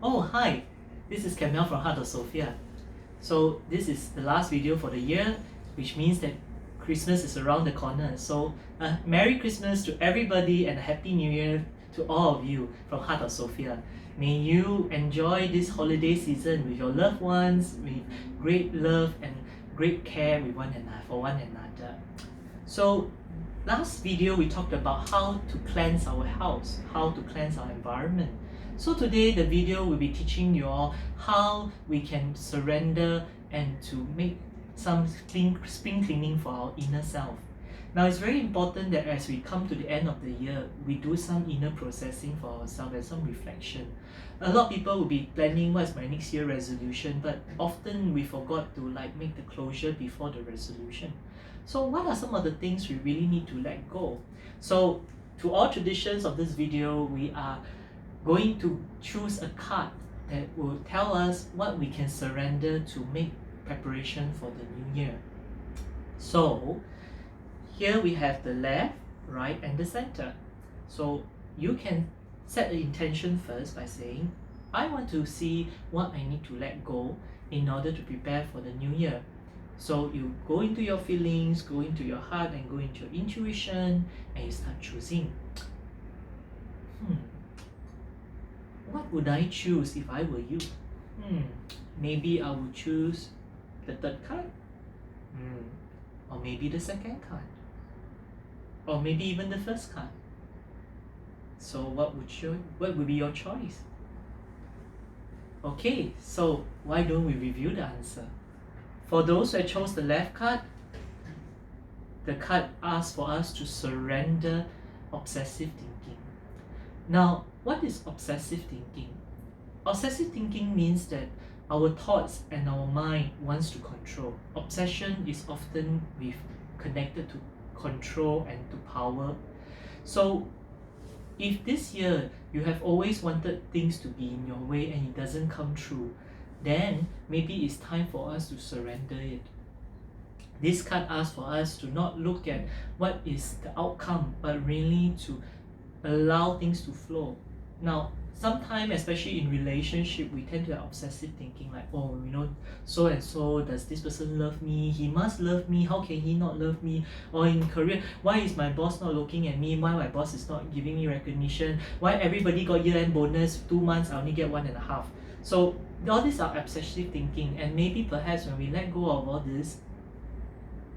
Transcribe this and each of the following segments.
Oh, hi! This is Khemiel from Heart of Sophia. So this is the last video for the year, which means that Christmas is around the corner. So Merry Christmas to everybody and a Happy New Year to all of you from Heart of Sophia. May you enjoy this holiday season with your loved ones, with great love and great care with one another for one another. So last video we talked about how to cleanse our house, how to cleanse our environment. So today the video will be teaching you all how we can surrender and to make some spring cleaning for our inner self. Now it's very important that as we come to the end of the year, we do some inner processing for ourselves and some reflection. A lot of people will be planning what's my next year resolution, but often we forgot to make the closure before the resolution. So what are some of the things we really need to let go? So to all traditions of this video, we are going to choose a card that will tell us what we can surrender to make preparation for the new year. So here we have the left, right, and the center. So you can set the intention first by saying, I want to see what I need to let go in order to prepare for the new year. So you go into your feelings, go into your heart, and go into your intuition, and you start choosing. What would I choose if I were you? Maybe I would choose the third card. Or maybe the second card. Or maybe even the first card. So what would be your choice? Okay, so why don't we review the answer? For those who chose the left card, the card asks for us to surrender obsessive thinking. Now, what is obsessive thinking? Obsessive thinking means that our thoughts and our mind wants to control. Obsession is often connected to control and to power. So if this year you have always wanted things to be in your way and it doesn't come true, then maybe it's time for us to surrender it. This card asks for us to not look at what is the outcome, but really to allow things to flow. Now, sometimes, especially in relationship, we tend to have obsessive thinking like, oh, so and so, does this person love me? He must love me. How can he not love me? Or in career, why is my boss not looking at me? Why my boss is not giving me recognition? Why everybody got year-end bonus, 2 months, I only get 1.5. So all these are obsessive thinking, and maybe perhaps when we let go of all this,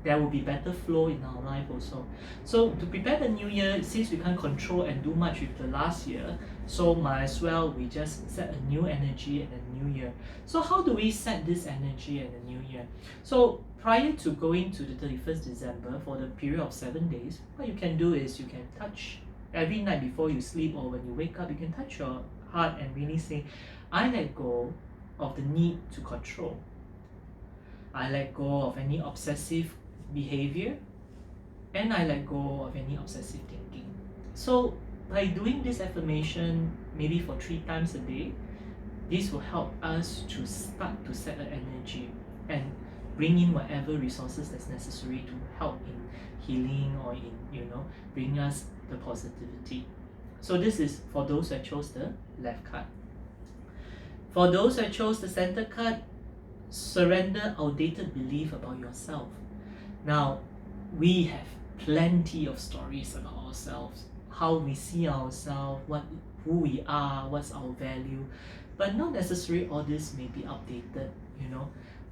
there will be better flow in our life also. So to prepare the new year, since we can't control and do much with the last year, so might as well we just set a new energy and a new year. So how do we set this energy and a new year? So prior to going to the 31st December for the period of 7 days, what you can do is you can touch every night before you sleep or when you wake up, you can touch your heart and really say, I let go of the need to control. I let go of any obsessive behavior, and I let go of any obsessive thinking. So by doing this affirmation maybe for 3 times a day, this will help us to start to set an energy and bring in whatever resources that's necessary to help in healing or in bring us the positivity. So this is for those that chose the left card. For those that chose the center card, surrender outdated belief about yourself. Now, we have plenty of stories about ourselves, how we see ourselves, who we are, what's our value, but not necessarily all this may be updated.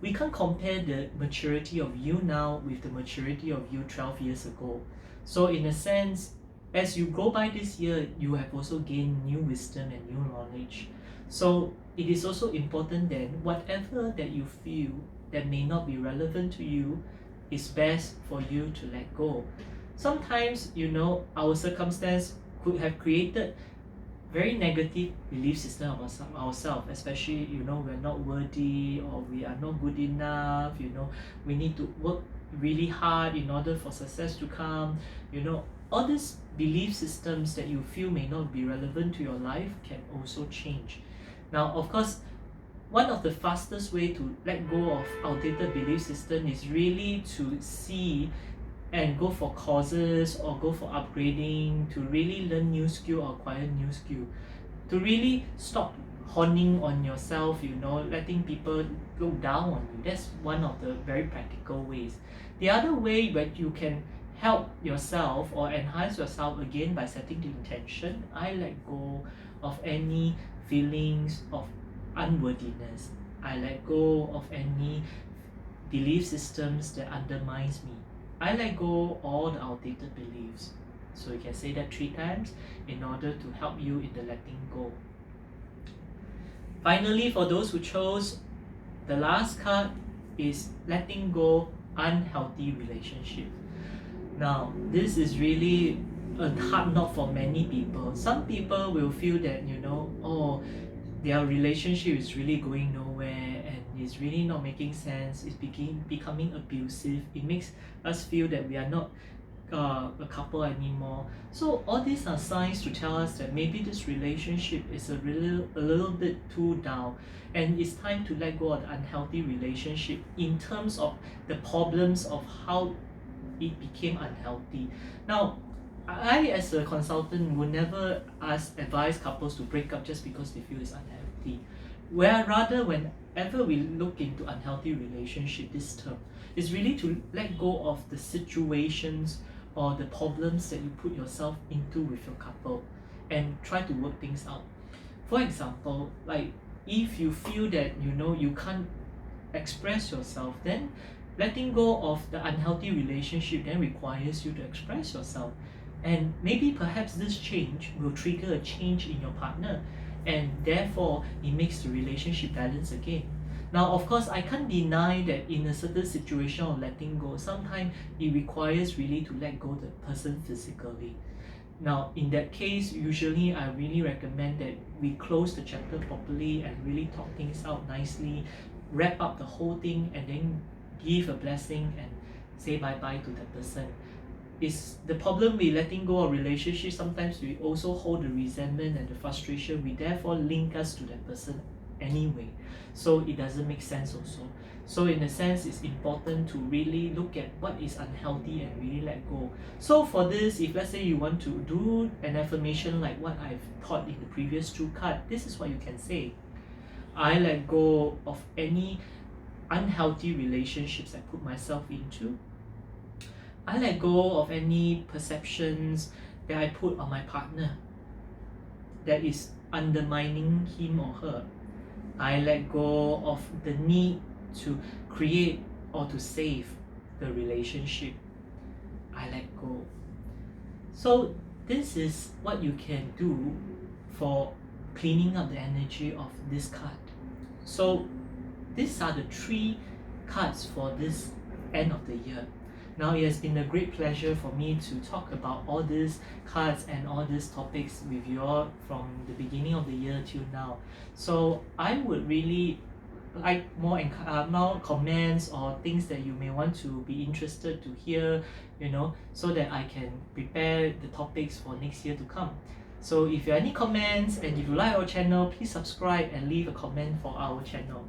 We can't compare the maturity of you now with the maturity of you 12 years ago. So in a sense, as you go by this year, you have also gained new wisdom and new knowledge. So it is also important then, whatever that you feel that may not be relevant to you, it's best for you to let go. Sometimes, our circumstance could have created very negative belief system about ourselves, especially, we're not worthy or we are not good enough, we need to work really hard in order for success to come. All these belief systems that you feel may not be relevant to your life can also change. Now, of course, one of the fastest way to let go of outdated belief system is really to see and go for courses or go for upgrading to really learn new skill or acquire new skill, to really stop honing on yourself, letting people look down on you. That's one of the very practical ways. The other way that you can help yourself or enhance yourself again by setting the intention, I let go of any feelings of unworthiness. I let go of any belief systems that undermines me. I let go all the outdated beliefs. So you can say that 3 times in order to help you in the letting go. Finally, for those who chose the last card, is letting go unhealthy relationship. Now, this is really a hard knock for many people. Some people will feel that, oh, their relationship is really going nowhere and it's really not making sense. It's becoming abusive. It makes us feel that we are not a couple anymore. So all these are signs to tell us that maybe this relationship is a little bit too down, and it's time to let go of the unhealthy relationship in terms of the problems of how it became unhealthy. Now, I as a consultant would never advise couples to break up just because they feel it's unhealthy. Where rather, whenever we look into unhealthy relationship, this term is really to let go of the situations or the problems that you put yourself into with your couple and try to work things out. For example, like if you feel that you can't express yourself, then letting go of the unhealthy relationship then requires you to express yourself. And maybe perhaps this change will trigger a change in your partner, and therefore it makes the relationship balance again. Now, of course, I can't deny that in a certain situation of letting go, sometimes it requires really to let go the person physically. Now, in that case, usually I really recommend that we close the chapter properly and really talk things out nicely, wrap up the whole thing, and then give a blessing and say bye-bye to that person. Is the problem with letting go of relationships, sometimes we also hold the resentment and the frustration, we therefore link us to that person anyway, so it doesn't make sense also. So in a sense, it's important to really look at what is unhealthy and really let go. So for this, if let's say you want to do an affirmation like what I've taught in the previous 2 cards, this is what you can say. I let go of any unhealthy relationships I put myself into. I let go of any perceptions that I put on my partner that is undermining him or her. I let go of the need to create or to save the relationship. I let go. So this is what you can do for cleaning up the energy of this card. So these are the 3 cards for this end of the year. Now, it has been a great pleasure for me to talk about all these cards and all these topics with you all from the beginning of the year till now. So I would really like more comments or things that you may want to be interested to hear, so that I can prepare the topics for next year to come. So if you have any comments and if you like our channel, please subscribe and leave a comment for our channel.